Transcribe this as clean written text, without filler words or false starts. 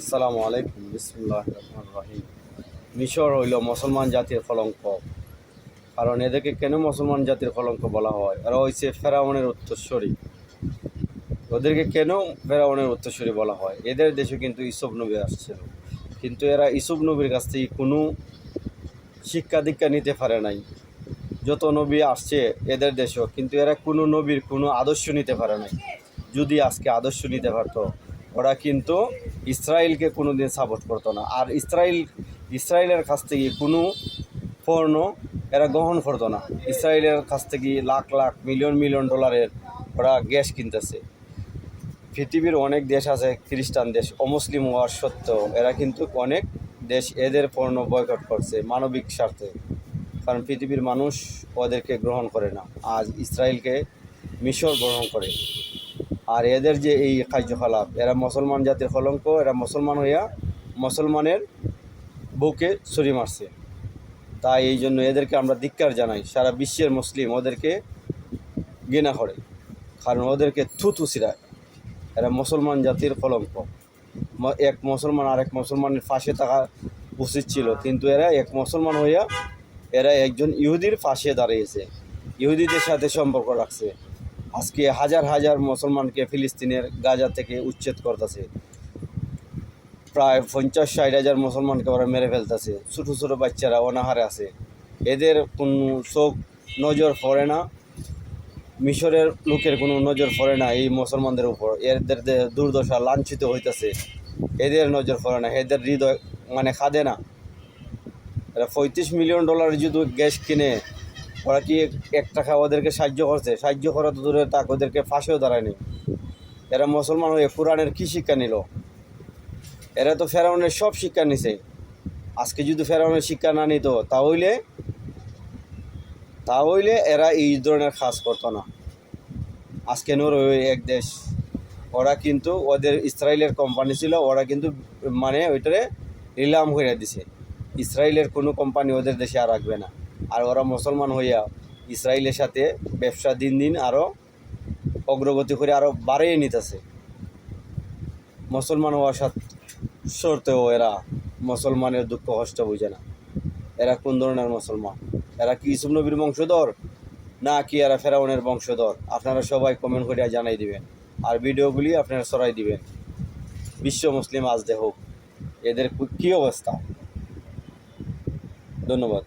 আসসালামু আলাইকুম, বিসমিল্লাহির রহমানির রহিম। মিশর হইল মুসলমান জাতির কলঙ্ক। কারণ এদেরকে কেন মুসলমান জাতির কলঙ্ক বলা হয়? এরা হচ্ছে ফেরাউনের উত্তরসূরি। ওদেরকে কেন ফেরাউনের উত্তরসূরি বলা হয়? এদের দেশে কিন্তু ইসুফ নবী আসছিল, কিন্তু এরা ইসুফ নবীর কাছ থেকে কোনো শিক্ষা দীক্ষা নিতে পারে নাই। যত নবী আসছে এদের দেশেও, কিন্তু এরা কোনো নবীর কোনো আদর্শ নিতে পারে নাই। যদি আজকে আদর্শ নিতে পারতো, ওরা কিন্তু ইসরায়েলকে কোনো দিন সাপোর্ট করতো না। আর ইসরায়েলের কাছ থেকে কোনো পণ্য এরা গ্রহণ করতো না। ইসরায়েলের কাছ থেকে লাখ লাখ মিলিয়ন মিলিয়ন ডলারের ওরা গ্যাস কিনতেছে। পৃথিবীর অনেক দেশ আছে খ্রিস্টান দেশ, অমুসলিম হওয়ার সত্ত্বেও এরা কিন্তু অনেক দেশ এদের পণ্য বয়কট করছে মানবিক স্বার্থে। কারণ পৃথিবীর মানুষ ওদেরকে গ্রহণ করে না। আজ ইসরায়েলকে মিশর গ্রহণ করে। আর এদের যে এই কার্যকলাপ, এরা মুসলমান জাতির কলঙ্ক। এরা মুসলমান হইয়া মুসলমানের বুকে ছুরি মারছে। তাই এই জন্য এদেরকে আমরা ধিক্কার জানাই। সারা বিশ্বের মুসলিম ওদেরকে ঘৃণা করে, কারণ ওদেরকে থুতু ছিড়ায়। এরা মুসলমান জাতির কলঙ্ক। এক মুসলমান আরেক মুসলমানের পাশে থাকা উচিত ছিল, কিন্তু এরা এক মুসলমান হইয়া এরা একজন ইহুদির পাশে দাঁড়িয়েছে, ইহুদিদের সাথে সম্পর্ক রাখছে। আজকে হাজার হাজার মুসলমানকে ফিলিস্তিনের গাজা থেকে উচ্ছেদ করতেছে। প্রায় 50-60 হাজার মুসলমানকে ওরা মেরে ফেলতেছে। ছোটো ছোটো বাচ্চারা অনাহারে আছে। এদের কোনো চোখ নজর পড়ে না, মিশরের লোকের কোনো নজর পড়ে না এই মুসলমানদের উপর। এদের দুর্দশা লাঞ্ছিত হইতেছে, এদের নজর পড়ে না, এদের হৃদয় কাঁদে না। এরা 35 মিলিয়ন ডলার যদি গ্যাস কিনে, ওরা কি এক টাকা ওদেরকে সাহায্য করছে? সাহায্য করা তো দূরে থাক, ওদেরকে ফাঁসেও দাঁড়ায়নি। এরা মুসলমান হয়ে কোরআনের কী শিক্ষা নিল? এরা তো ফেরাউনের সব শিক্ষা নিছে। আজকে যদি ফেরাউনের শিক্ষা না নিত, তাহলে এরা এই ধরনের কাজ করতো না। আজকে নরওয়ে এক দেশ, ওরা কিন্তু ওদের ইসরায়েলের কোম্পানি ছিল, ওরা কিন্তু ওইটারে নিলাম হইয়া দিছে। ইসরায়েলের কোনো কোম্পানি ওদের দেশে আর রাখবে না। আর ওরা মুসলমান হইয়া ইসরায়েলের সাথে ব্যবসা দিন দিন আরও অগ্রগতি করে আরও বাড়িয়ে নিতেছে। মুসলমান হওয়ার সত্ত্বেও এরা মুসলমানের দুঃখ কষ্ট বুঝে না। এরা কোন ধরনের মুসলমান? এরা কি ইসুফ নবীর বংশধর, না কি এরা ফেরাউনের বংশধর? আপনারা সবাই কমেন্ট করে জানাই দিবেন, আর ভিডিওগুলি আপনারা ছড়াই দিবেন। বিশ্ব মুসলিম আজ দেখুক এদের কী অবস্থা। ধন্যবাদ।